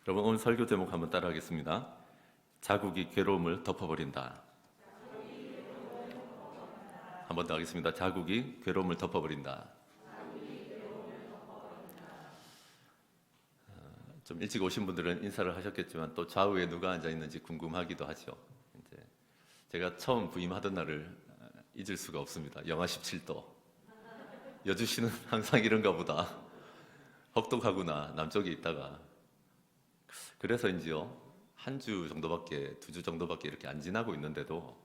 여러분 오늘 설교 제목 한번 따라하겠습니다. 자국이 괴로움을 덮어버린다. 한번 더 하겠습니다. 자국이 괴로움을 덮어버린다. 좀 일찍 오신 분들은 인사를 하셨겠지만 또 좌우에 누가 앉아 있는지 궁금하기도 하죠. 이제 제가 처음 부임하던 날을 잊을 수가 없습니다. 영하 17도. 여주시는 항상 이런가 보다. 혹독하구나. 남쪽에 있다가. 그래서인지요, 한 주 정도밖에, 2주 정도밖에 이렇게 안 지나고 있는데도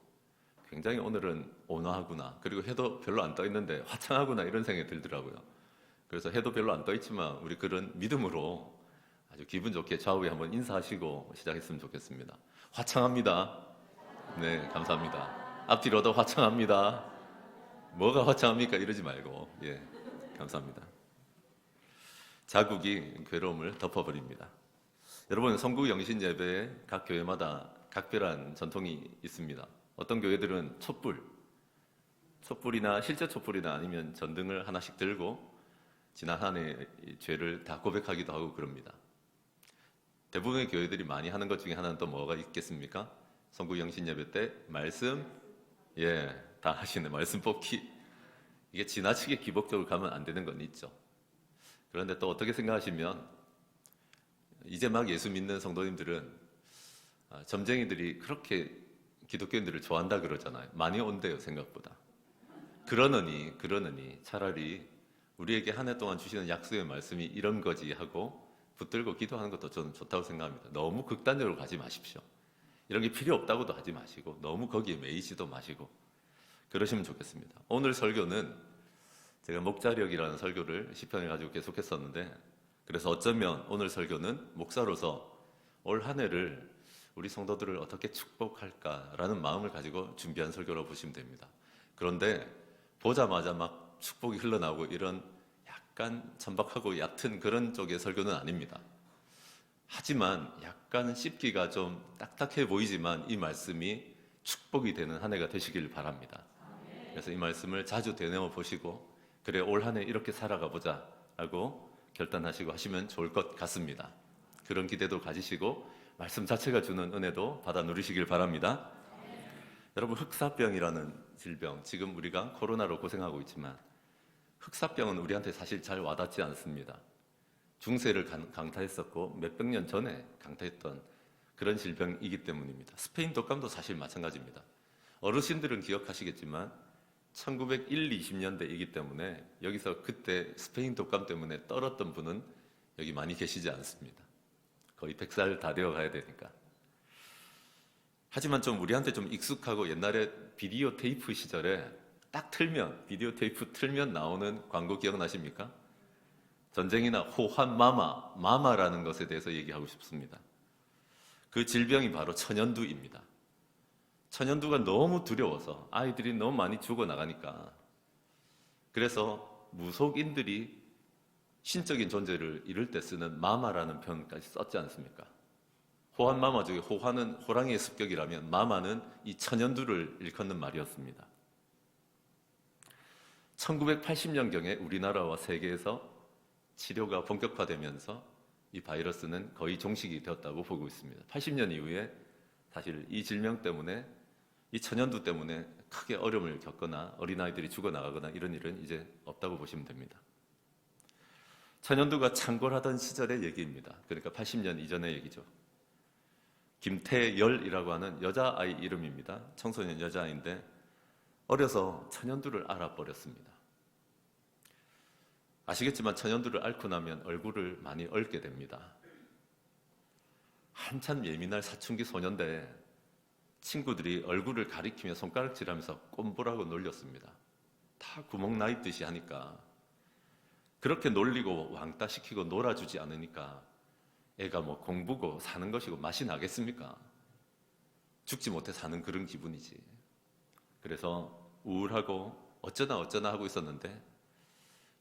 굉장히 오늘은 온화하구나. 그리고 해도 별로 안 떠 있는데 화창하구나. 이런 생각이 들더라고요. 그래서 해도 별로 안 떠 있지만 우리 그런 믿음으로 아주 기분 좋게 좌우에 한번 인사하시고 시작했으면 좋겠습니다. 화창합니다. 네, 감사합니다. 앞뒤로도 화창합니다. 뭐가 화창합니까? 이러지 말고. 예, 감사합니다. 자국이 괴로움을 덮어버립니다. 여러분, 성국 영신 예배에 각 교회마다 각별한 전통이 있습니다. 어떤 교회들은 촛불이나 실제 촛불이나 아니면 전등을 하나씩 들고 지난 한 해 죄를 다 고백하기도 하고 그럽니다. 대부분의 교회들이 많이 하는 것 중에 하나는 또 뭐가 있겠습니까? 성국 영신 예배 때 말씀, 다 하시네. 말씀 뽑기. 이게 지나치게 기복적으로 가면 안 되는 건 있죠. 그런데 또 어떻게 생각하시면 이제 막 예수 믿는 성도님들은 점쟁이들이 그렇게 기독교인들을 좋아한다 그러잖아요. 많이 온대요, 생각보다. 그러느니 차라리 우리에게 한 해 동안 주시는 약속의 말씀이 이런 거지 하고 붙들고 기도하는 것도 저는 좋다고 생각합니다. 너무 극단적으로 가지 마십시오. 이런 게 필요 없다고도 하지 마시고 너무 거기에 매이지도 마시고 그러시면 좋겠습니다. 오늘 설교는 제가 목자력이라는 설교를 시편을 가지고 계속했었는데, 그래서 어쩌면 오늘 설교는 목사로서 올 한 해를 우리 성도들을 어떻게 축복할까라는 마음을 가지고 준비한 설교라고 보시면 됩니다. 그런데 보자마자 막 축복이 흘러나오고 이런 약간 천박하고 얕은 그런 쪽의 설교는 아닙니다. 하지만 약간 씹기가 좀 딱딱해 보이지만 이 말씀이 축복이 되는 한 해가 되시길 바랍니다. 그래서 이 말씀을 자주 되뇌어 보시고 그래 올 한 해 이렇게 살아가 보자 라고 결단하시고 하시면 좋을 것 같습니다. 그런 기대도 가지시고 말씀 자체가 주는 은혜도 받아 누리시길 바랍니다. 여러분, 흑사병이라는 질병, 지금 우리가 코로나로 고생하고 있지만 흑사병은 우리한테 사실 잘 와닿지 않습니다. 중세를 강타했었고 몇백 년 전에 강타했던 그런 질병이기 때문입니다. 스페인 독감도 사실 마찬가지입니다. 어르신들은 기억하시겠지만 1910, 20년대이기 때문에 여기서 그때 스페인 독감 때문에 떨었던 분은 여기 많이 계시지 않습니다. 거의 100살 다 되어 가야 되니까. 하지만 좀 우리한테 좀 익숙하고 옛날에 비디오 테이프 시절에 딱 틀면, 비디오 테이프 틀면 나오는 광고 기억나십니까? 전쟁이나 호환 마마라는 것에 대해서 얘기하고 싶습니다. 그 질병이 바로 천연두입니다. 천연두가 너무 두려워서 아이들이 너무 많이 죽어나가니까, 그래서 무속인들이 신적인 존재를 이룰 때 쓰는 마마라는 표현까지 썼지 않습니까? 호환 마마 중에 호환은 호랑이의 습격이라면 마마는 이 천연두를 일컫는 말이었습니다. 1980년경에 우리나라와 세계에서 치료가 본격화되면서 이 바이러스는 거의 종식이 되었다고 보고 있습니다. 80년 이후에 사실 이 질병 때문에, 이 천연두 때문에 크게 어려움을 겪거나 어린아이들이 죽어나가거나 이런 일은 이제 없다고 보시면 됩니다. 천연두가 창궐하던 시절의 얘기입니다. 그러니까 80년 이전의 얘기죠. 김태열이라고 하는 여자아이 이름입니다. 청소년 여자아이인데 어려서 천연두를 알아버렸습니다. 아시겠지만 천연두를 앓고 나면 얼굴을 많이 얽게 됩니다. 한참 예민할 사춘기 소년데 친구들이 얼굴을 가리키며 손가락질하면서 꼼보라고 놀렸습니다. 다 구멍 나 있듯이 하니까. 그렇게 놀리고 왕따시키고 놀아주지 않으니까 애가 뭐 공부고 사는 것이고 맛이 나겠습니까? 죽지 못해 사는 그런 기분이지. 그래서 우울하고 어쩌나 하고 있었는데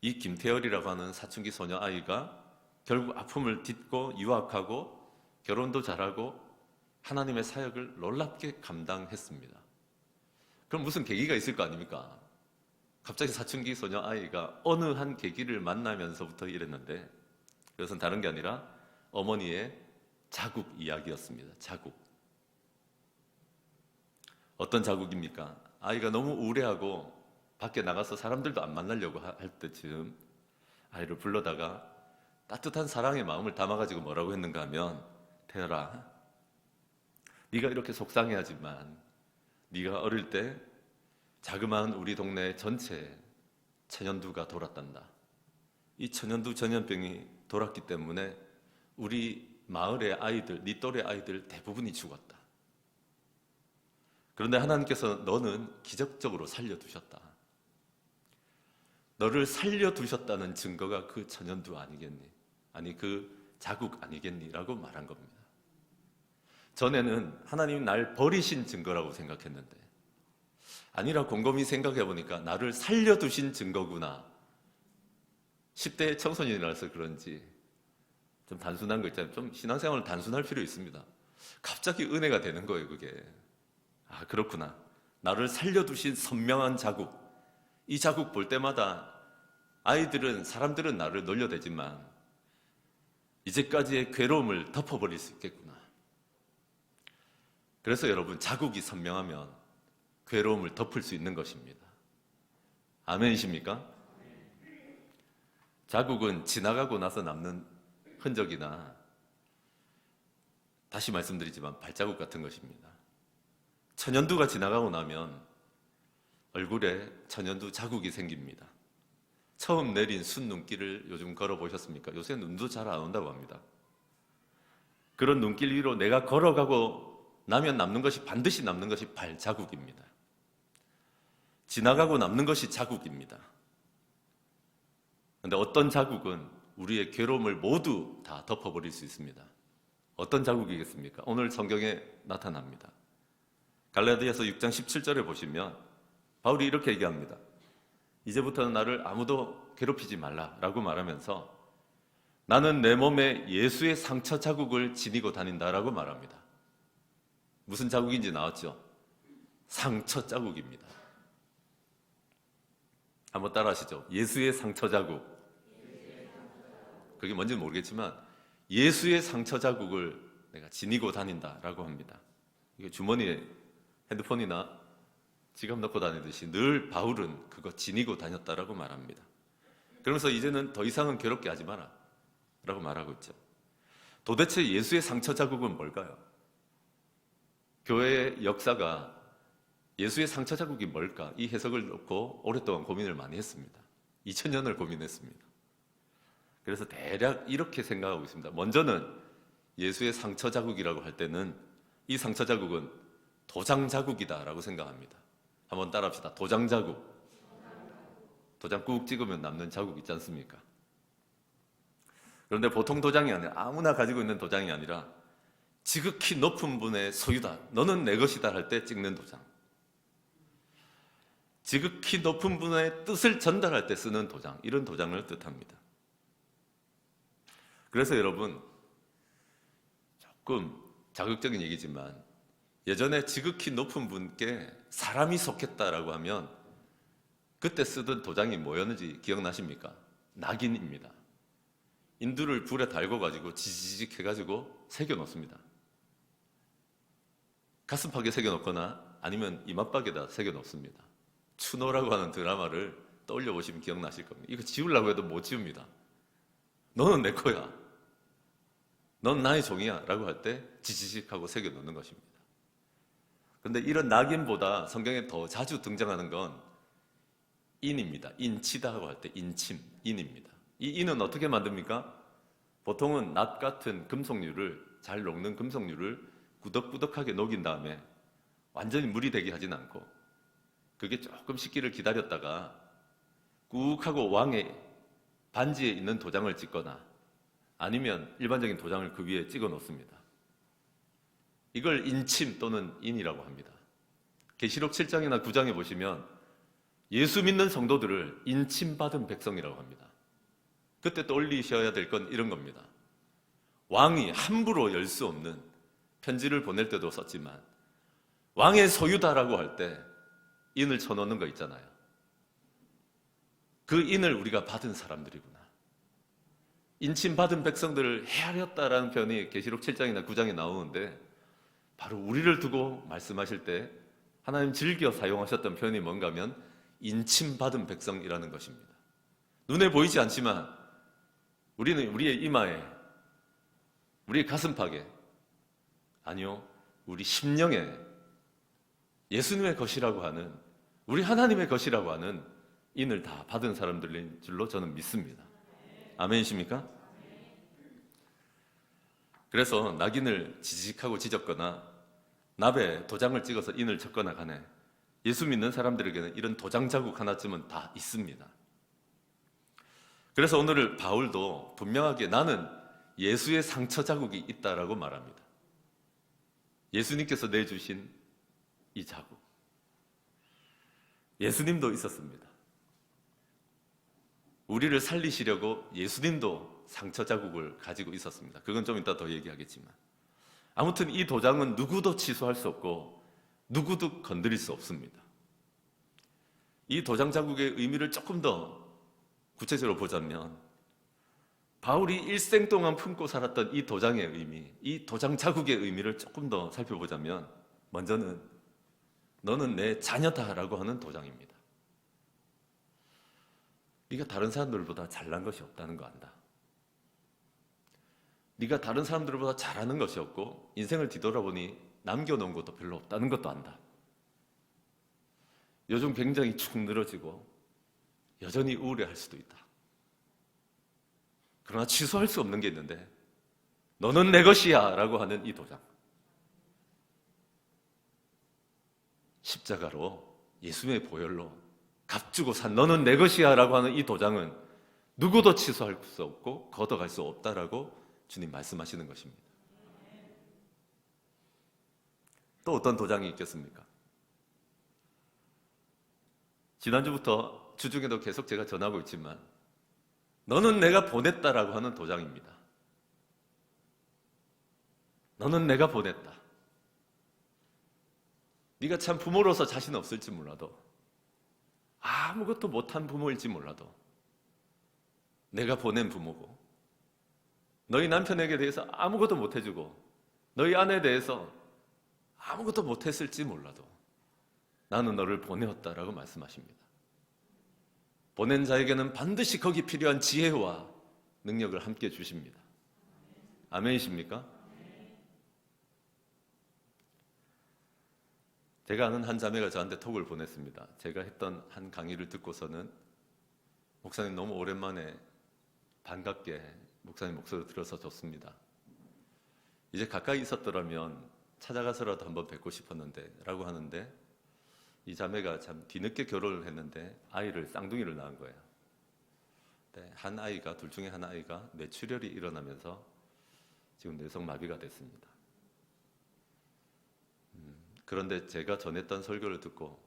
이 김태열이라고 하는 사춘기 소녀 아이가 결국 아픔을 딛고 유학하고 결혼도 잘하고 하나님의 사역을 놀랍게 감당했습니다. 그럼 무슨 계기가 있을 거 아닙니까? 갑자기 사춘기 소녀 아이가 어느 한 계기를 만나면서부터 이랬는데, 그것은 다른 게 아니라 어머니의 자국 이야기였습니다. 자국. 어떤 자국입니까? 아이가 너무 우울해하고 밖에 나가서 사람들도 안 만나려고 할 때쯤 아이를 불러다가 따뜻한 사랑의 마음을 담아가지고 뭐라고 했는가 하면, 태열아, 네가 이렇게 속상해하지만 네가 어릴 때 자그마한 우리 동네 전체에 천연두가 돌았단다. 이 천연두 전염병이 돌았기 때문에 우리 마을의 아이들, 네 또래 아이들 대부분이 죽었다. 그런데 하나님께서 너는 기적적으로 살려두셨다. 너를 살려두셨다는 증거가 그 천연두 아니겠니? 아니 그 자국 아니겠니? 라고 말한 겁니다. 전에는 하나님이 날 버리신 증거라고 생각했는데 아니라 곰곰이 생각해 보니까 나를 살려두신 증거구나. 10대 청소년이라서 그런지 좀 단순한 거 있잖아요. 좀 신앙생활을 단순할 필요 있습니다. 갑자기 은혜가 되는 거예요, 그게. 아, 그렇구나. 나를 살려두신 선명한 자국. 이 자국 볼 때마다 사람들은 나를 놀려대지만 이제까지의 괴로움을 덮어버릴 수 있겠구나. 그래서 여러분, 자국이 선명하면 괴로움을 덮을 수 있는 것입니다. 아멘이십니까? 자국은 지나가고 나서 남는 흔적이나, 다시 말씀드리지만 발자국 같은 것입니다. 천연두가 지나가고 나면 얼굴에 천연두 자국이 생깁니다. 처음 내린 순눈길을 요즘 걸어보셨습니까? 요새 눈도 잘 안 온다고 합니다. 그런 눈길 위로 내가 걸어가고 나면 반드시 남는 것이 발자국입니다. 지나가고 남는 것이 자국입니다. 그런데 어떤 자국은 우리의 괴로움을 모두 다 덮어버릴 수 있습니다. 어떤 자국이겠습니까? 오늘 성경에 나타납니다. 갈라디아서 6장 17절에 보시면 바울이 이렇게 얘기합니다. 이제부터는 나를 아무도 괴롭히지 말라라고 말하면서 나는 내 몸에 예수의 상처 자국을 지니고 다닌다라고 말합니다. 무슨 자국인지 나왔죠? 상처 자국입니다. 한번 따라 하시죠. 예수의 상처 자국. 그게 뭔지는 모르겠지만 예수의 상처 자국을 내가 지니고 다닌다라고 합니다. 이게 주머니에 핸드폰이나 지갑 넣고 다니듯이 늘 바울은 그거 지니고 다녔다라고 말합니다. 그러면서 이제는 더 이상은 괴롭게 하지 마라 라고 말하고 있죠. 도대체 예수의 상처 자국은 뭘까요? 교회의 역사가 예수의 상처 자국이 뭘까? 이 해석을 놓고 오랫동안 고민을 많이 했습니다. 2000년을 고민했습니다. 그래서 대략 이렇게 생각하고 있습니다. 먼저는 예수의 상처 자국이라고 할 때는 이 상처 자국은 도장 자국이다라고 생각합니다. 한번 따라합시다. 도장 자국. 도장 꾹 찍으면 남는 자국 있지 않습니까? 그런데 보통 도장이 아니라, 아무나 가지고 있는 도장이 아니라 지극히 높은 분의 소유다, 너는 내 것이다 할 때 찍는 도장, 지극히 높은 분의 뜻을 전달할 때 쓰는 도장, 이런 도장을 뜻합니다. 그래서 여러분, 조금 자극적인 얘기지만 예전에 지극히 높은 분께 사람이 속했다라고 하면 그때 쓰던 도장이 뭐였는지 기억나십니까? 낙인입니다. 인두를 불에 달궈 가지고 지지직 해가지고 새겨 놓습니다. 가슴팍에 새겨 놓거나 아니면 이마박에다 새겨 놓습니다. 추노라고 하는 드라마를 떠올려 보시면 기억나실 겁니다. 이거 지우려고 해도 못 지웁니다. 너는 내 거야, 넌 나의 종이야 라고 할 때 지지직 하고 새겨 놓는 것입니다. 그런데 이런 낙인보다 성경에 더 자주 등장하는 건 인입니다. 인치다 하고 할 때 인침, 인입니다. 이 인은 어떻게 만듭니까? 보통은 낫 같은 금속류를, 잘 녹는 금속류를 꾸덕꾸덕하게 녹인 다음에 완전히 물이 되게 하진 않고 그게 조금 식기를 기다렸다가 꾹 하고 왕의 반지에 있는 도장을 찍거나 아니면 일반적인 도장을 그 위에 찍어 놓습니다. 이걸 인침 또는 인이라고 합니다. 계시록 7장이나 9장에 보시면 예수 믿는 성도들을 인침받은 백성이라고 합니다. 그때 떠올리셔야 될 건 이런 겁니다. 왕이 함부로 열 수 없는 편지를 보낼 때도 썼지만 왕의 소유다라고 할 때 인을 쳐놓는 거 있잖아요. 그 인을 우리가 받은 사람들이구나. 인침받은 백성들을 헤아렸다라는 표현이 계시록 7장이나 9장에 나오는데 바로 우리를 두고 말씀하실 때 하나님 즐겨 사용하셨던 표현이 뭔가 하면 인침받은 백성이라는 것입니다. 눈에 보이지 않지만 우리는 우리의 이마에, 우리의 가슴팍에, 아니요, 우리 심령에 예수님의 것이라고 하는, 우리 하나님의 것이라고 하는 인을 다 받은 사람들인 줄로 저는 믿습니다. 아멘이십니까? 그래서 낙인을 지직하고 지졌거나 납에 도장을 찍어서 인을 쳤거나 간에 예수 믿는 사람들에게는 이런 도장 자국 하나쯤은 다 있습니다. 그래서 오늘 바울도 분명하게 나는 예수의 상처 자국이 있다라고 말합니다. 예수님께서 내주신 이 자국. 예수님도 있었습니다. 우리를 살리시려고 예수님도 상처 자국을 가지고 있었습니다. 그건 좀 이따 더 얘기하겠지만. 아무튼 이 도장은 누구도 취소할 수 없고 누구도 건드릴 수 없습니다. 이 도장 자국의 의미를 조금 더 구체적으로 보자면 바울이 일생 동안 품고 살았던 이 도장의 의미, 이 도장 자국의 의미를 조금 더 살펴보자면 먼저는 너는 내 자녀다라고 하는 도장입니다. 네가 다른 사람들보다 잘난 것이 없다는 거 안다. 네가 다른 사람들보다 잘하는 것이 없고 인생을 뒤돌아보니 남겨놓은 것도 별로 없다는 것도 안다. 요즘 굉장히 축 늘어지고 여전히 우울해할 수도 있다. 그러나 취소할 수 없는 게 있는데 너는 내 것이야 라고 하는 이 도장. 십자가로 예수님의 보혈로 값주고 산 너는 내 것이야 라고 하는 이 도장은 누구도 취소할 수 없고 걷어갈 수 없다라고 주님 말씀하시는 것입니다. 또 어떤 도장이 있겠습니까? 지난주부터 주중에도 계속 제가 전하고 있지만 너는 내가 보냈다라고 하는 도장입니다. 너는 내가 보냈다. 네가 참 부모로서 자신 없을지 몰라도 아무것도 못한 부모일지 몰라도 내가 보낸 부모고 너희 남편에게 대해서 아무것도 못해주고 너희 아내에 대해서 아무것도 못했을지 몰라도 나는 너를 보내었다라고 말씀하십니다. 보낸 자에게는 반드시 거기 필요한 지혜와 능력을 함께 주십니다. 아멘이십니까? 제가 아는 한 자매가 저한테 톡을 보냈습니다. 제가 했던 한 강의를 듣고서는 목사님 너무 오랜만에 반갑게 목사님 목소리 들어서 좋습니다. 이제 가까이 있었더라면 찾아가서라도 한번 뵙고 싶었는데 라고 하는데 이 자매가 참 뒤늦게 결혼을 했는데 아이를 쌍둥이를 낳은 거예요. 한 아이가 둘 중에 한 아이가 뇌출혈이 일어나면서 지금 뇌성마비가 됐습니다. 그런데 제가 전했던 설교를 듣고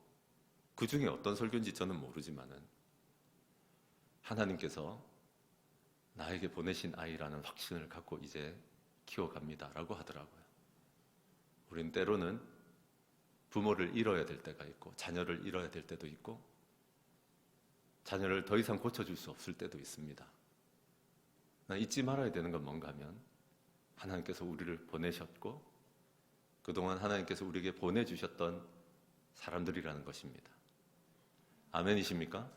그 중에 어떤 설교인지 저는 모르지만은 하나님께서 나에게 보내신 아이라는 확신을 갖고 이제 키워갑니다라고 하더라고요. 우린 때로는 부모를 잃어야 될 때가 있고 자녀를 잃어야 될 때도 있고 자녀를 더 이상 고쳐줄 수 없을 때도 있습니다. 잊지 말아야 되는 건 뭔가 하면 하나님께서 우리를 보내셨고 그동안 하나님께서 우리에게 보내주셨던 사람들이라는 것입니다. 아멘이십니까?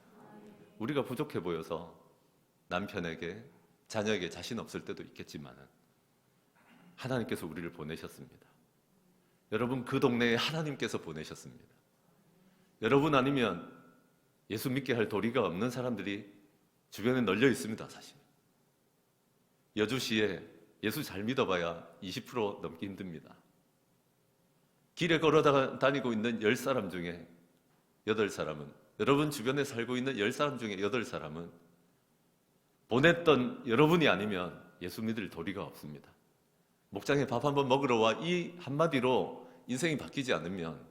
우리가 부족해 보여서 남편에게 자녀에게 자신 없을 때도 있겠지만 하나님께서 우리를 보내셨습니다. 여러분 그 동네에 하나님께서 보내셨습니다. 여러분 아니면 예수 믿게 할 도리가 없는 사람들이 주변에 널려 있습니다. 사실 여주시에 예수 잘 믿어봐야 20% 넘기 힘듭니다. 길에 걸어 다니고 있는 10사람 중에 8사람은 여러분 주변에 살고 있는 10사람 중에 8사람은 보냈던 여러분이 아니면 예수 믿을 도리가 없습니다. 목장에 밥 한번 먹으러 와 이 한마디로 인생이 바뀌지 않으면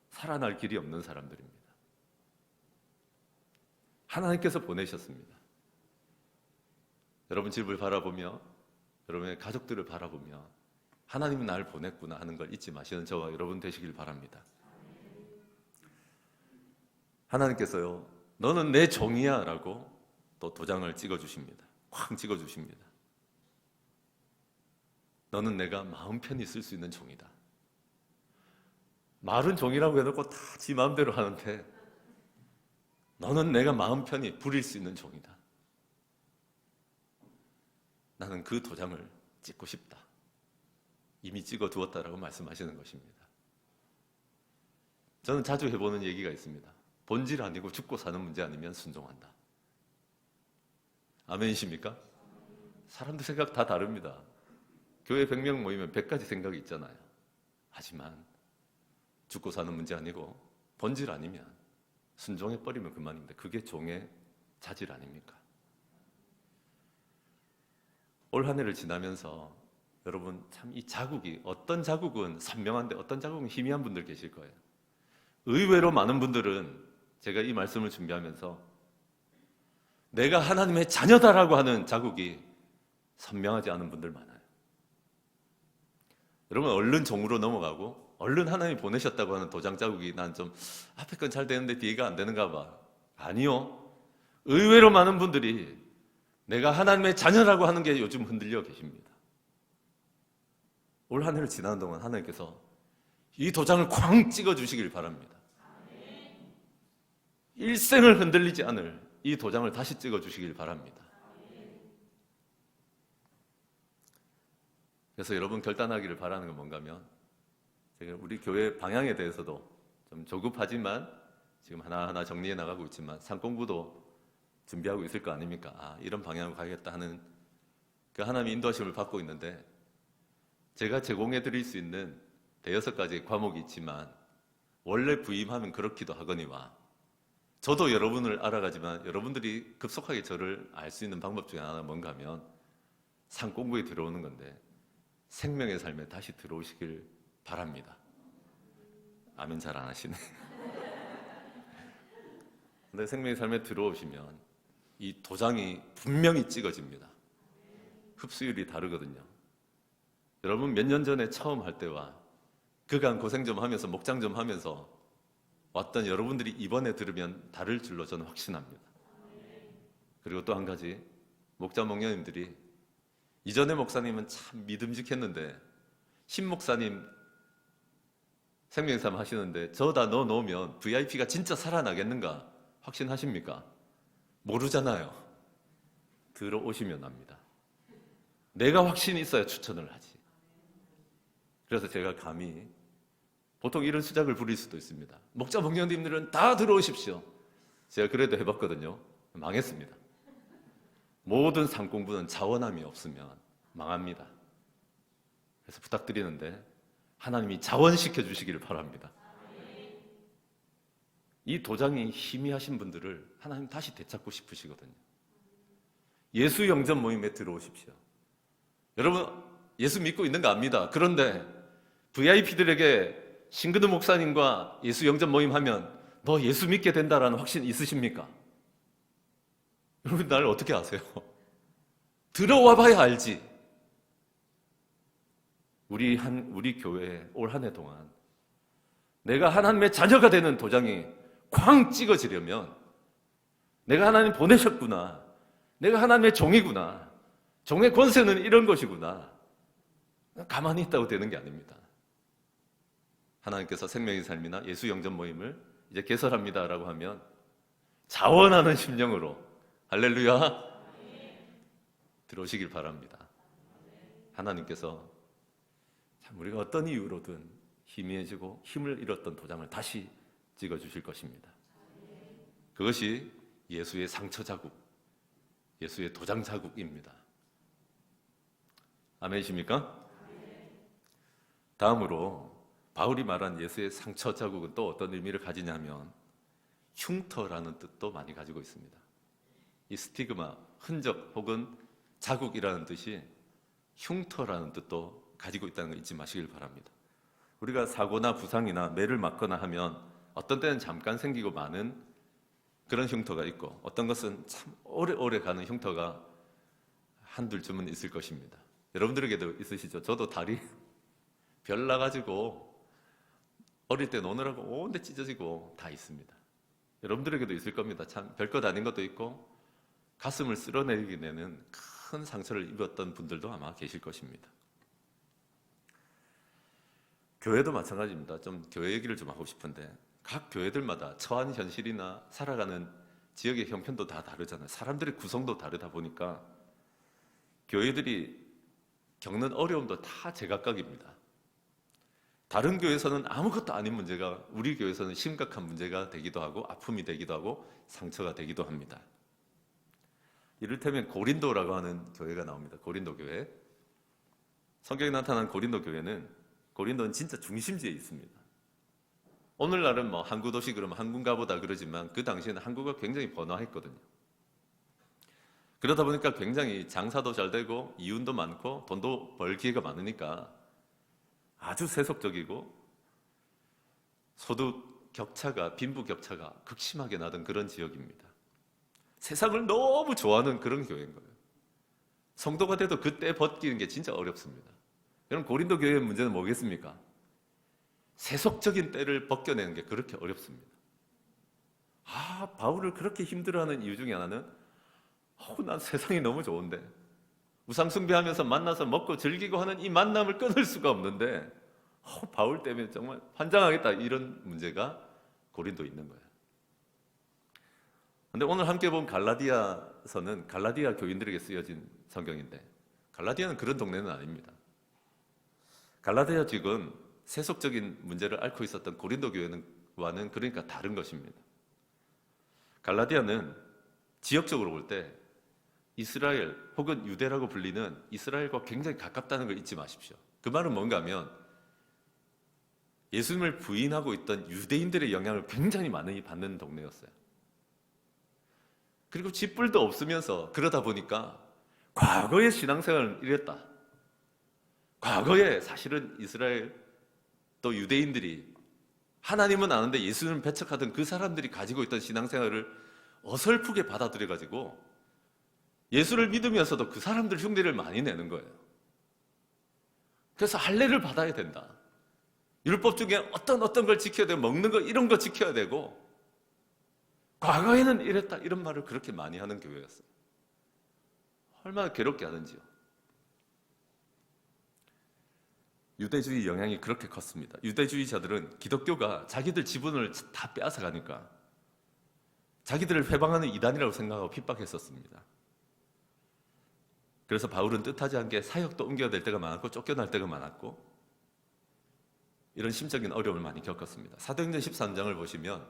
살아날 길이 없는 사람들입니다. 하나님께서 보내셨습니다. 여러분 집을 바라보며 여러분의 가족들을 바라보며 하나님은 나를 보냈구나 하는 걸 잊지 마시는 저와 여러분 되시길 바랍니다. 하나님께서요 너는 내 종이야 라고 또 도장을 찍어주십니다. 쾅 찍어주십니다. 너는 내가 마음 편히 쓸 수 있는 종이다. 말은 종이라고 해놓고 다 지 마음대로 하는데 너는 내가 마음 편히 부릴 수 있는 종이다. 나는 그 도장을 찍고 싶다. 이미 찍어두었다라고 말씀하시는 것입니다. 저는 자주 해보는 얘기가 있습니다. 본질 아니고 죽고 사는 문제 아니면 순종한다. 아멘이십니까? 사람들 생각 다 다릅니다. 교회 100명 모이면 100가지 생각이 있잖아요. 하지만 죽고 사는 문제 아니고 본질 아니면 순종해버리면 그만입니다. 그게 종의 자질 아닙니까? 올 한 해를 지나면서 여러분 참 이 자국이, 어떤 자국은 선명한데 어떤 자국은 희미한 분들 계실 거예요. 의외로 많은 분들은 제가 이 말씀을 준비하면서 내가 하나님의 자녀다라고 하는 자국이 선명하지 않은 분들 많아요. 여러분 얼른 종으로 넘어가고 얼른 하나님이 보내셨다고 하는 도장 자국이 난 좀 앞에 건 잘 되는데 뒤가 안 되는가 봐. 아니요. 의외로 많은 분들이 내가 하나님의 자녀라고 하는 게 요즘 흔들려 계십니다. 올 한 해를 지나는 동안 하나님께서 이 도장을 쾅 찍어주시길 바랍니다. 일생을 흔들리지 않을 이 도장을 다시 찍어주시길 바랍니다. 그래서 여러분 결단하기를 바라는 건 뭔가 하면 제가 우리 교회 방향에 대해서도 좀 조급하지만 지금 하나하나 정리해 나가고 있지만 산공부도 준비하고 있을 거 아닙니까? 이런 방향으로 가야겠다 하는 그 하나님의 인도하심을 받고 있는데 제가 제공해 드릴 수 있는 대여섯 가지 과목이 있지만 원래 부임하면 그렇기도 하거니와 저도 여러분을 알아가지만 여러분들이 급속하게 저를 알 수 있는 방법 중에 하나는 뭔가 하면 산공부에 들어오는 건데 생명의 삶에 다시 들어오시길 바랍니다. 아멘 잘 안 하시네. 근데 생명의 삶에 들어오시면 이 도장이 분명히 찍어집니다. 흡수율이 다르거든요. 여러분 몇 년 전에 처음 할 때와 그간 고생 좀 하면서 목장 좀 하면서 왔던 여러분들이 이번에 들으면 다를 줄로 저는 확신합니다. 그리고 또 한 가지, 목자 목녀님들이 이전에 목사님은 참 믿음직했는데 신목사님 생명의 삶 하시는데 저 다 넣어놓으면 VIP가 진짜 살아나겠는가 확신하십니까? 모르잖아요. 들어오시면 압니다. 내가 확신이 있어야 추천을 하지. 그래서 제가 감히 보통 이런 수작을 부릴 수도 있습니다. 목자 목녀님들은 다 들어오십시오. 제가 그래도 해봤거든요. 망했습니다. 모든 상공부는 자원함이 없으면 망합니다. 그래서 부탁드리는데 하나님이 자원시켜 주시기를 바랍니다. 이 도장이 희미하신 분들을 하나님 다시 되찾고 싶으시거든요. 예수 영접 모임에 들어오십시오. 여러분 예수 믿고 있는 거 압니다. 그런데 VIP들에게 신근우 목사님과 예수 영접 모임 하면 너 예수 믿게 된다라는 확신 있으십니까? 여러분 나를 어떻게 아세요? 들어와 봐야 알지. 우리 교회에 올 한 해 동안 내가 하나님의 자녀가 되는 도장이 쾅 찍어지려면 내가 하나님 보내셨구나. 내가 하나님의 종이구나. 종의 권세는 이런 것이구나. 가만히 있다고 되는 게 아닙니다. 하나님께서 생명의 삶이나 예수 영접 모임을 이제 개설합니다라고 하면 자원하는 심령으로 할렐루야 들어오시길 바랍니다. 하나님께서 참 우리가 어떤 이유로든 희미해지고 힘을 잃었던 도장을 다시 찍어주실 것입니다. 그것이 예수의 상처 자국, 예수의 도장 자국입니다. 아멘이십니까? 다음으로 바울이 말한 예수의 상처 자국은 또 어떤 의미를 가지냐면 흉터라는 뜻도 많이 가지고 있습니다. 이 스티그마, 흔적 혹은 자국이라는 뜻이 흉터라는 뜻도 가지고 있다는 거 잊지 마시길 바랍니다. 우리가 사고나 부상이나 매를 맞거나 하면 어떤 때는 잠깐 생기고 마는 그런 흉터가 있고 어떤 것은 참 오래오래 가는 흉터가 한둘 쯤은 있을 것입니다. 여러분들에게도 있으시죠? 저도 다리 별 나가지고 어릴 때 노느라고 온데 찢어지고 다 있습니다. 여러분들에게도 있을 겁니다. 참 별것 아닌 것도 있고 가슴을 쓸어내리게 되는 큰 상처를 입었던 분들도 아마 계실 것입니다. 교회도 마찬가지입니다. 좀 교회 얘기를 좀 하고 싶은데 각 교회들마다 처한 현실이나 살아가는 지역의 형편도 다 다르잖아요. 사람들의 구성도 다르다 보니까 교회들이 겪는 어려움도 다 제각각입니다. 다른 교회에서는 아무것도 아닌 문제가 우리 교회에서는 심각한 문제가 되기도 하고 아픔이 되기도 하고 상처가 되기도 합니다. 이를테면 고린도라고 하는 교회가 나옵니다. 고린도 교회. 성경에 나타난 고린도 교회는 고린도는 진짜 중심지에 있습니다. 오늘날은 뭐 항구 도시 그러면 항구인가 보다 그러지만 그 당시에는 항구가 굉장히 번화했거든요. 그러다 보니까 굉장히 장사도 잘 되고 이윤도 많고 돈도 벌 기회가 많으니까 아주 세속적이고 소득 격차가, 빈부 격차가 극심하게 나던 그런 지역입니다. 세상을 너무 좋아하는 그런 교회인 거예요. 성도가 돼도 그때 벗기는 게 진짜 어렵습니다. 여러분 고린도 교회의 문제는 뭐겠습니까? 세속적인 때를 벗겨내는 게 그렇게 어렵습니다. 바울을 그렇게 힘들어하는 이유 중에 하나는 난 세상이 너무 좋은데 우상 숭배하면서 만나서 먹고 즐기고 하는 이 만남을 끊을 수가 없는데 바울 때문에 정말 환장하겠다 이런 문제가 고린도에 있는 거예요. 근데 오늘 함께 본 갈라디아서는 갈라디아 교인들에게 쓰여진 성경인데 갈라디아는 그런 동네는 아닙니다. 갈라디아 지역은 세속적인 문제를 앓고 있었던 고린도 교회와는 그러니까 다른 것입니다. 갈라디아는 지역적으로 볼 때 이스라엘 혹은 유대라고 불리는 이스라엘과 굉장히 가깝다는 걸 잊지 마십시오. 그 말은 뭔가 하면 예수님을 부인하고 있던 유대인들의 영향을 굉장히 많이 받는 동네였어요. 그리고 쥐뿔도 없으면서 그러다 보니까 과거의 신앙생활은 이랬다. 과거에 사실은 이스라엘 또 유대인들이 하나님은 아는데 예수님을 배척하던 그 사람들이 가지고 있던 신앙생활을 어설프게 받아들여가지고 예수를 믿으면서도 그 사람들 흉내를 많이 내는 거예요. 그래서 할례를 받아야 된다. 율법 중에 어떤 걸 지켜야 되고 먹는 거 이런 거 지켜야 되고 과거에는 이랬다 이런 말을 그렇게 많이 하는 교회였어요. 얼마나 괴롭게 하는지요. 유대주의 영향이 그렇게 컸습니다. 유대주의자들은 기독교가 자기들 지분을 다 빼앗아 가니까 자기들을 회방하는 이단이라고 생각하고 핍박했었습니다. 그래서 바울은 뜻하지 않게 사역도 옮겨야 될 때가 많았고 쫓겨날 때가 많았고 이런 심적인 어려움을 많이 겪었습니다. 사도행전 13장을 보시면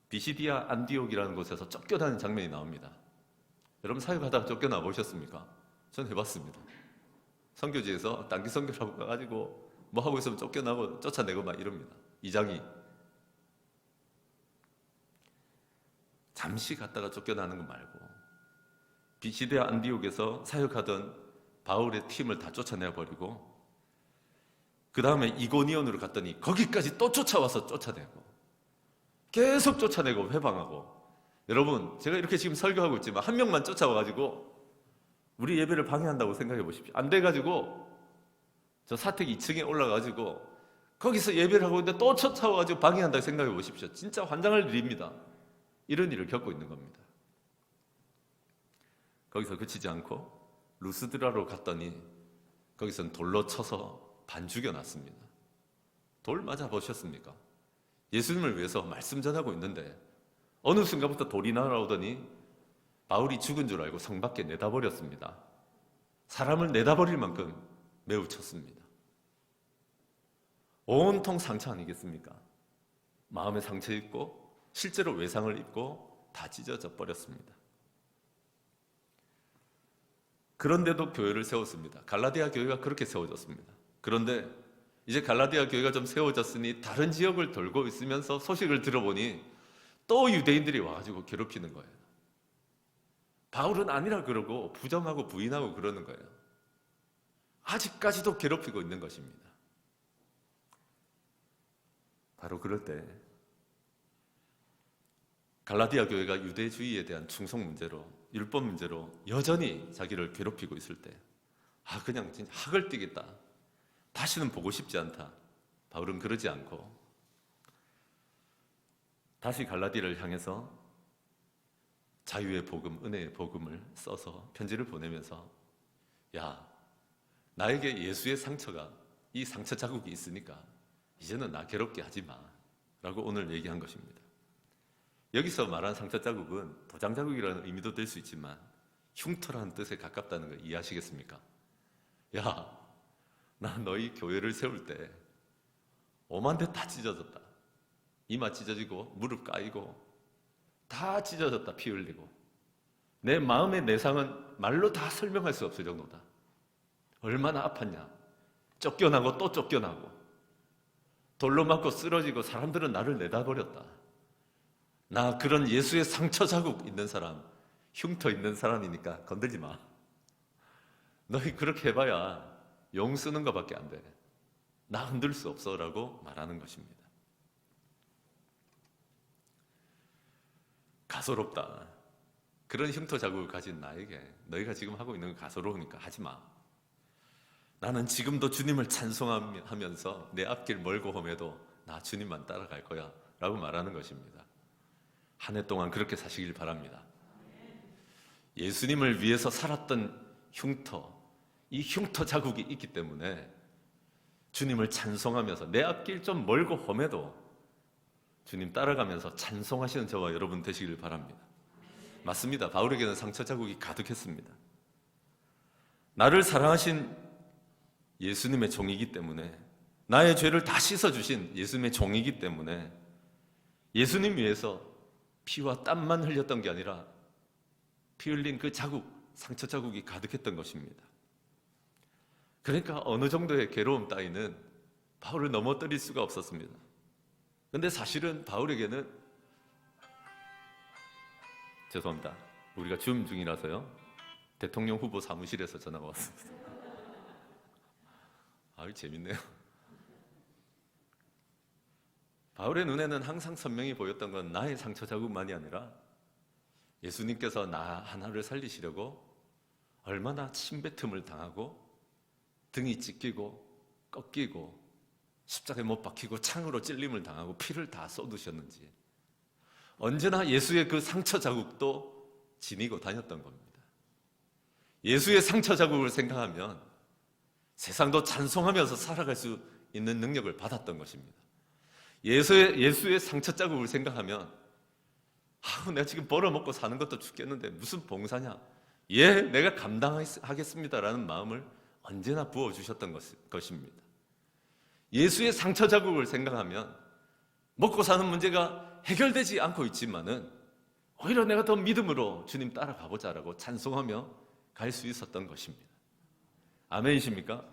비시디아 안디옥이라는 곳에서 쫓겨나는 장면이 나옵니다. 여러분 사역하다가 쫓겨나 보셨습니까? 전 해봤습니다. 선교지에서 단기 선교를 하고 가가지고 뭐 하고 있으면 쫓겨나고 쫓아내고 막 이럽니다. 이장이 잠시 갔다가 쫓겨나는 거 말고 비시디아 안디옥에서 사역하던 바울의 팀을 다 쫓아내버리고 그 다음에 이고니온으로 갔더니 거기까지 또 쫓아와서 쫓아내고 계속 쫓아내고 회방하고 여러분 제가 이렇게 지금 설교하고 있지만 한 명만 쫓아와가지고 우리 예배를 방해한다고 생각해 보십시오. 안 돼가지고 저 사택 2층에 올라가가지고 거기서 예배를 하고 있는데 또 쫓아와가지고 방해한다고 생각해 보십시오. 진짜 환장할 일입니다. 이런 일을 겪고 있는 겁니다. 거기서 그치지 않고 루스드라로 갔더니 거기서는 돌로 쳐서 반 죽여놨습니다. 돌 맞아 보셨습니까? 예수님을 위해서 말씀 전하고 있는데 어느 순간부터 돌이 날아오더니 바울이 죽은 줄 알고 성 밖에 내다버렸습니다. 사람을 내다버릴 만큼 매우 쳤습니다. 온통 상처 아니겠습니까? 마음에 상처 입고 실제로 외상을 입고 다 찢어져 버렸습니다. 그런데도 교회를 세웠습니다. 갈라디아 교회가 그렇게 세워졌습니다. 그런데 이제 갈라디아 교회가 좀 세워졌으니 다른 지역을 돌고 있으면서 소식을 들어보니 또 유대인들이 와가지고 괴롭히는 거예요. 바울은 아니라 그러고 부정하고 부인하고 그러는 거예요. 아직까지도 괴롭히고 있는 것입니다. 바로 그럴 때 갈라디아 교회가 유대주의에 대한 충성 문제로 율법 문제로 여전히 자기를 괴롭히고 있을 때 그냥 진짜 학을 띠겠다. 다시는 보고 싶지 않다. 바울은 그러지 않고 다시 갈라디아를 향해서 자유의 복음, 은혜의 복음을 써서 편지를 보내면서 나에게 예수의 상처가 이 상처 자국이 있으니까 이제는 나 괴롭게 하지 마 라고 오늘 얘기한 것입니다. 여기서 말한 상처 자국은 도장 자국이라는 의미도 될 수 있지만 흉터라는 뜻에 가깝다는 거 이해하시겠습니까? 야, 나 너희 교회를 세울 때 오만 데 다 찢어졌다. 이마 찢어지고 무릎 까이고 다 찢어졌다. 피 흘리고 내 마음의 내상은 말로 다 설명할 수 없을 정도다. 얼마나 아팠냐. 쫓겨나고 또 쫓겨나고 돌로 맞고 쓰러지고 사람들은 나를 내다버렸다. 나 그런 예수의 상처 자국 있는 사람, 흉터 있는 사람이니까 건들지 마. 너희 그렇게 해봐야 용 쓰는 것밖에 안 돼. 나 흔들 수 없어 라고 말하는 것입니다. 가소롭다. 그런 흉터 자국을 가진 나에게 너희가 지금 하고 있는 건 가소로우니까 하지 마. 나는 지금도 주님을 찬송하면서 내 앞길 멀고 험해도 나 주님만 따라갈 거야 라고 말하는 것입니다. 한 해 동안 그렇게 사시길 바랍니다. 예수님을 위해서 살았던 흉터, 이 흉터 자국이 있기 때문에 주님을 찬송하면서 내 앞길 좀 멀고 험해도 주님 따라가면서 찬송하시는 저와 여러분 되시길 바랍니다. 맞습니다. 바울에게는 상처 자국이 가득했습니다. 나를 사랑하신 예수님의 종이기 때문에, 나의 죄를 다 씻어주신 예수님의 종이기 때문에 예수님 위해서 피와 땀만 흘렸던 게 아니라 피 흘린 그 자국, 상처 자국이 가득했던 것입니다. 그러니까 어느 정도의 괴로움 따위는 바울을 넘어뜨릴 수가 없었습니다. 그런데 사실은 바울에게는, 죄송합니다, 우리가 줌 중이라서요, 대통령 후보 사무실에서 전화가 왔습니다. 아유, 재밌네요. 바울의 눈에는 항상 선명히 보였던 건 나의 상처 자국만이 아니라 예수님께서 나 하나를 살리시려고 얼마나 침뱉음을 당하고 등이 찢기고 꺾이고 십자가에 못 박히고 창으로 찔림을 당하고 피를 다 쏟으셨는지 언제나 예수의 그 상처 자국도 지니고 다녔던 겁니다. 예수의 상처 자국을 생각하면 세상도 찬송하면서 살아갈 수 있는 능력을 받았던 것입니다. 예수의 상처 자국을 생각하면 내가 지금 벌어먹고 사는 것도 죽겠는데 무슨 봉사냐, 예, 내가 감당하겠습니다라는 마음을 언제나 부어주셨던 것입니다. 예수의 상처 자국을 생각하면 먹고 사는 문제가 해결되지 않고 있지만은 오히려 내가 더 믿음으로 주님 따라가보자라고 찬송하며 갈 수 있었던 것입니다. 아멘이십니까?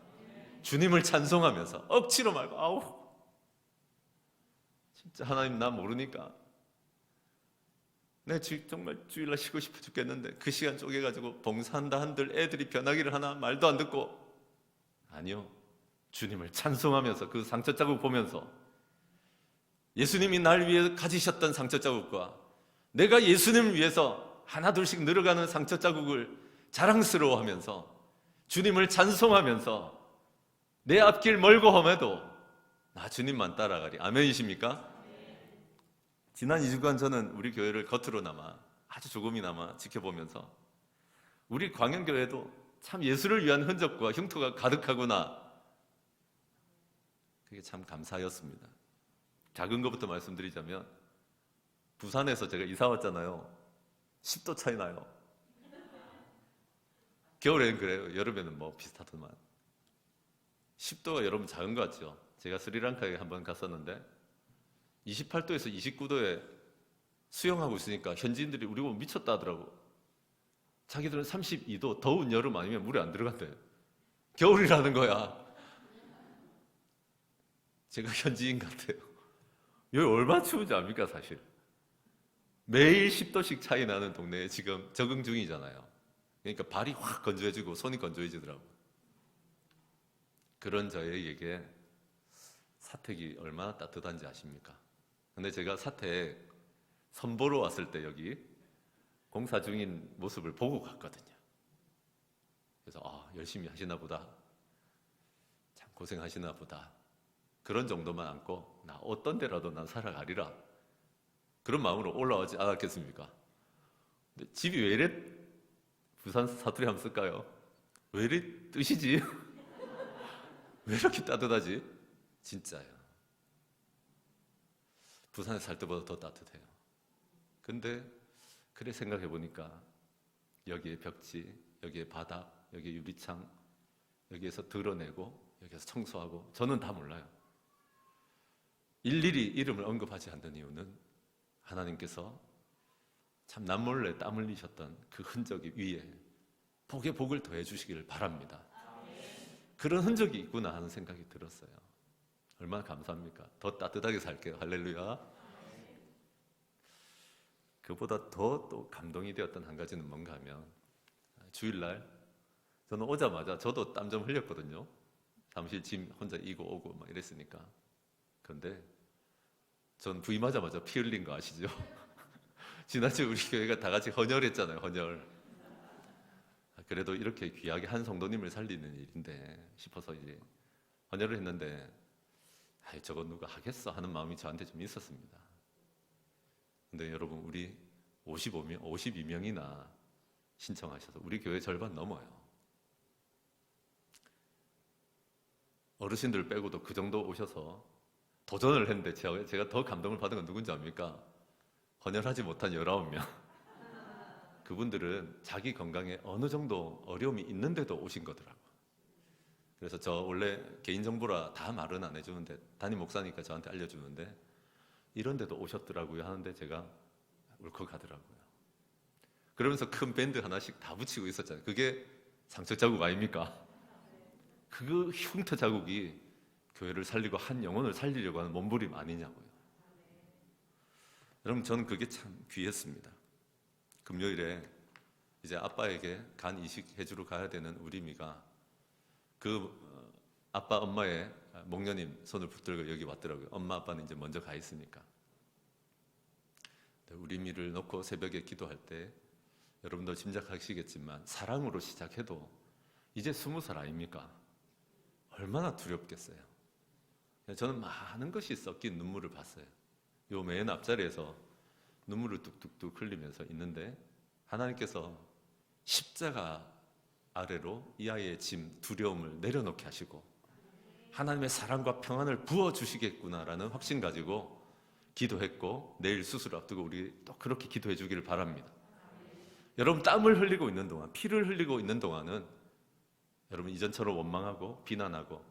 주님을 찬송하면서 억지로 말고 진짜 하나님 나 모르니까 내 정말 주일날 쉬고 싶어 죽겠는데 그 시간 쪼개가지고 봉사한다 한들 애들이 변하기를 하나 말도 안 듣고, 아니요, 주님을 찬송하면서 그 상처 자국 보면서 예수님이 날 위해 가지셨던 상처 자국과 내가 예수님을 위해서 하나 둘씩 늘어가는 상처 자국을 자랑스러워하면서 주님을 찬송하면서 내 앞길 멀고 험해도 나 주님만 따라가리. 아멘이십니까? 지난 2주간 저는 우리 교회를 겉으로나마 아주 조금이나마 지켜보면서 우리 광양교회도 참 예수를 위한 흔적과 흉터가 가득하구나, 그게 참 감사였습니다. 작은 것부터 말씀드리자면 부산에서 제가 이사 왔잖아요. 10도 차이 나요. 겨울에는 그래요. 여름에는 뭐 비슷하더만. 10도가 여러분 작은 것 같죠? 제가 스리랑카에 한번 갔었는데 28도에서 29도에 수영하고 있으니까 현지인들이 우리 보고 미쳤다 하더라고. 자기들은 32도 더운 여름 아니면 물에 안 들어간대. 겨울이라는 거야. 제가 현지인 같아요. 여기 얼마나 추운지 압니까? 사실 매일 10도씩 차이 나는 동네에 지금 적응 중이잖아요. 그러니까 발이 확 건조해지고 손이 건조해지더라고요. 그런 저에게 사택이 얼마나 따뜻한지 아십니까? 근데 제가 사택 선보러 왔을 때 여기 공사 중인 모습을 보고 갔거든요. 그래서 열심히 하시나 보다, 참 고생하시나 보다, 그런 정도만 안고 나 어떤 데라도 난 살아가리라, 그런 마음으로 올라오지 않았겠습니까? 근데 집이 왜 이래, 부산 사투리 한번 쓸까요? 왜 이래 뜨시지? 왜 이렇게 따뜻하지? 진짜요. 부산에 살 때보다 더 따뜻해요. 근데 그래 생각해 보니까 여기에 벽지, 여기에 바닥, 여기에 유리창, 여기에서 드러내고 여기에서 청소하고 저는 다 몰라요. 일일이 이름을 언급하지 않는 이유는 하나님께서 참 남몰래 땀 흘리셨던 그 흔적이 위에 복에 복을 더해 주시기를 바랍니다. 그런 흔적이 있구나 하는 생각이 들었어요. 얼마나 감사합니까? 더 따뜻하게 살게요. 할렐루야. 그보다 더 또 감동이 되었던 한 가지는 뭔가 하면 주일날 저는 오자마자 저도 땀 좀 흘렸거든요. 사무실 짐 혼자 이고 오고 막 이랬으니까. 그런데 전 부임하자마자 피 흘린 거 아시죠? 지난주에 우리 교회가 다 같이 헌혈했잖아요. 헌혈. 그래도 이렇게 귀하게 한 성도님을 살리는 일인데 싶어서 이제 헌혈을 했는데 저거 누가 하겠어 하는 마음이 저한테 좀 있었습니다. 근데 여러분 우리 52명이나 신청하셔서 우리 교회 절반 넘어요. 어르신들 빼고도 그 정도 오셔서 도전을 했는데 제가 더 감동을 받은 건 누군지 압니까? 헌혈하지 못한 19명. 그분들은 자기 건강에 어느 정도 어려움이 있는데도 오신 거더라고요. 그래서 저 원래 개인정보라 다 말은 안 해주는데 담임 목사니까 저한테 알려주는데 이런 데도 오셨더라고요 하는데 제가 울컥하더라고요. 그러면서 큰 밴드 하나씩 다 붙이고 있었잖아요. 그게 상처 자국 아닙니까? 그 흉터 자국이 교회를 살리고 한 영혼을 살리려고 하는 몸부림 아니냐고요. 여러분 저는 그게 참 귀했습니다. 금요일에 이제 아빠에게 간 이식해주러 가야 되는 우리 미가 그 아빠 엄마의 목녀님 손을 붙들고 여기 왔더라고요. 엄마 아빠는 이제 먼저 가 있으니까. 우리 미를 놓고 새벽에 기도할 때 여러분도 짐작하시겠지만 사랑으로 시작해도 이제 20살 아닙니까? 얼마나 두렵겠어요. 저는 많은 것이 섞인 눈물을 봤어요. 요 맨 앞자리에서 눈물을 뚝뚝뚝 흘리면서 있는데 하나님께서 십자가 아래로 이 아이의 짐, 두려움을 내려놓게 하시고 하나님의 사랑과 평안을 부어주시겠구나라는 확신 가지고 기도했고 내일 수술 앞두고 우리 또 그렇게 기도해 주기를 바랍니다. 여러분 땀을 흘리고 있는 동안, 피를 흘리고 있는 동안은 여러분 이전처럼 원망하고 비난하고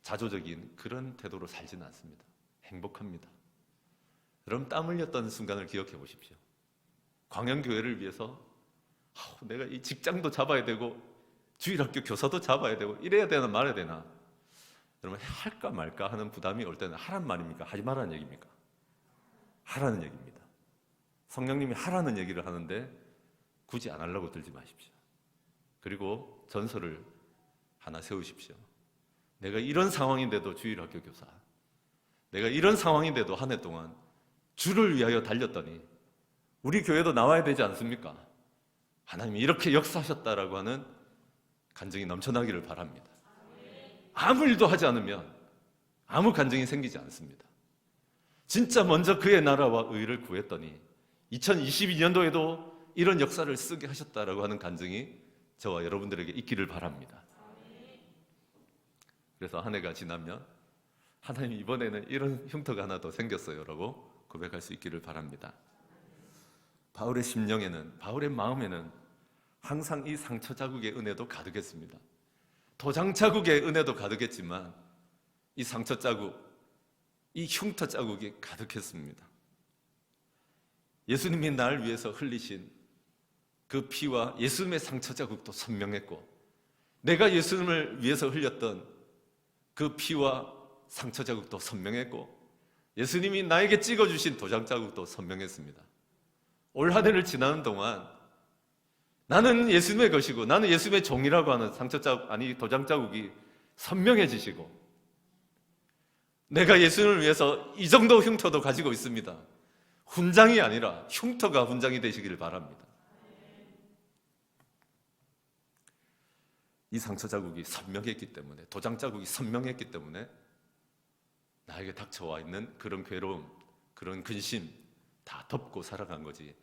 자조적인 그런 태도로 살지는 않습니다. 행복합니다. 여러분 땀 흘렸던 순간을 기억해 보십시오. 광양교회를 위해서 내가 이 직장도 잡아야 되고 주일학교 교사도 잡아야 되고 이래야 되나 말아야 되나 여러분 할까 말까 하는 부담이 올 때는 하란 말입니까? 하지 말라는 얘기입니까? 하라는 얘기입니다. 성령님이 하라는 얘기를 하는데 굳이 안 하려고 들지 마십시오. 그리고 전설을 하나 세우십시오. 내가 이런 상황인데도 주일학교 교사, 내가 이런 상황인데도 한 해 동안 주를 위하여 달렸더니 우리 교회도 나와야 되지 않습니까? 하나님이 이렇게 역사하셨다라고 하는 간증이 넘쳐나기를 바랍니다. 아무 일도 하지 않으면 아무 간증이 생기지 않습니다. 진짜 먼저 그의 나라와 의를 구했더니 2022년도에도 이런 역사를 쓰게 하셨다라고 하는 간증이 저와 여러분들에게 있기를 바랍니다. 그래서 한 해가 지나면 하나님 이번에는 이런 흉터가 하나 더 생겼어요 라고 고백할 수 있기를 바랍니다. 바울의 심령에는, 바울의 마음에는 항상 이 상처 자국의 은혜도 가득했습니다. 도장 자국의 은혜도 가득했지만 이 상처 자국, 이 흉터 자국이 가득했습니다. 예수님이 날 위해서 흘리신 그 피와 예수님의 상처 자국도 선명했고 내가 예수님을 위해서 흘렸던 그 피와 상처 자국도 선명했고 예수님이 나에게 찍어주신 도장 자국도 선명했습니다. 올 한 해를 지나는 동안 나는 예수님의 것이고 나는 예수님의 종이라고 하는 상처 자국, 아니 도장 자국이 선명해지시고 내가 예수님을 위해서 이 정도 흉터도 가지고 있습니다. 훈장이 아니라 흉터가 훈장이 되시기를 바랍니다. 이 상처 자국이 선명했기 때문에, 도장 자국이 선명했기 때문에 나에게 닥쳐와 있는 그런 괴로움, 그런 근심 다 덮고 살아간 거지.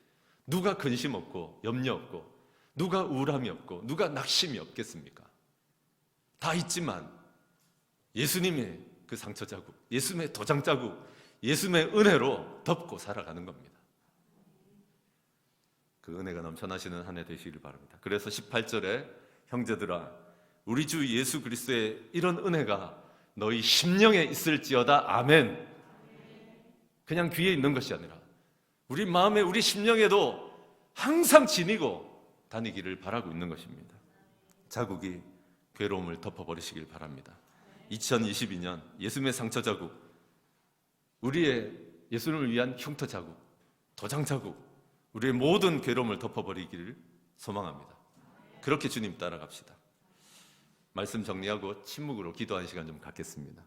누가 근심 없고 염려 없고 누가 우울함이 없고 누가 낙심이 없겠습니까? 다 있지만 예수님의 그 상처 자국, 예수님의 도장 자국, 예수님의 은혜로 덮고 살아가는 겁니다. 그 은혜가 넘쳐나시는 한 해 되시길 바랍니다. 그래서 18절에 형제들아 우리 주 예수 그리스도의 이런 은혜가 너희 심령에 있을지어다. 아멘. 그냥 귀에 있는 것이 아니라 우리 마음에 우리 심령에도 항상 지니고 다니기를 바라고 있는 것입니다. 자국이 괴로움을 덮어버리시길 바랍니다. 2022년 예수님의 상처 자국, 우리의 예수님을 위한 흉터 자국, 도장 자국, 우리의 모든 괴로움을 덮어버리기를 소망합니다. 그렇게 주님 따라갑시다. 말씀 정리하고 침묵으로 기도하는 시간 좀 갖겠습니다.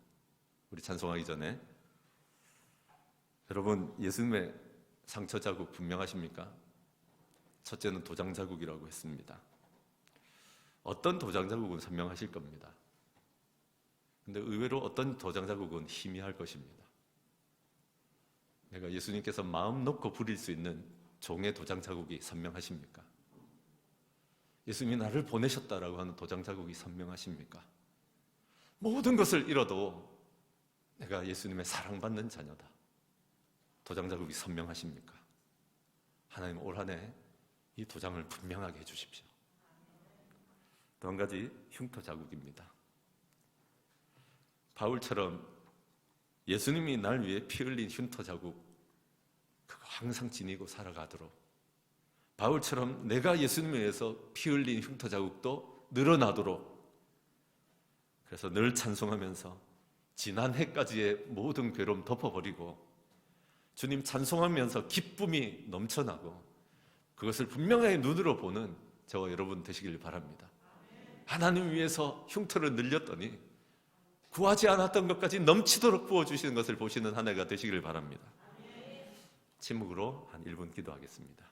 우리 찬송하기 전에 여러분 예수님의 상처 자국 분명하십니까? 첫째는 도장 자국이라고 했습니다. 어떤 도장 자국은 선명하실 겁니다. 근데 의외로 어떤 도장 자국은 희미할 것입니다. 내가 예수님께서 마음 놓고 부릴 수 있는 종의 도장 자국이 선명하십니까? 예수님이 나를 보내셨다라고 하는 도장 자국이 선명하십니까? 모든 것을 잃어도 내가 예수님의 사랑받는 자녀다. 도장 자국이 선명하십니까? 하나님 올 한 해 이 도장을 분명하게 해주십시오. 또 한 가지 흉터 자국입니다. 바울처럼 예수님이 날 위해 피 흘린 흉터 자국 그거 항상 지니고 살아가도록, 바울처럼 내가 예수님에 의해서 피 흘린 흉터 자국도 늘어나도록, 그래서 늘 찬송하면서 지난 해까지의 모든 괴로움 덮어버리고 주님 찬송하면서 기쁨이 넘쳐나고 그것을 분명하게 눈으로 보는 저와 여러분 되시길 바랍니다. 하나님 위해서 흉터를 늘렸더니 구하지 않았던 것까지 넘치도록 부어주시는 것을 보시는 한 해가 되시길 바랍니다. 침묵으로 한 1분 기도하겠습니다.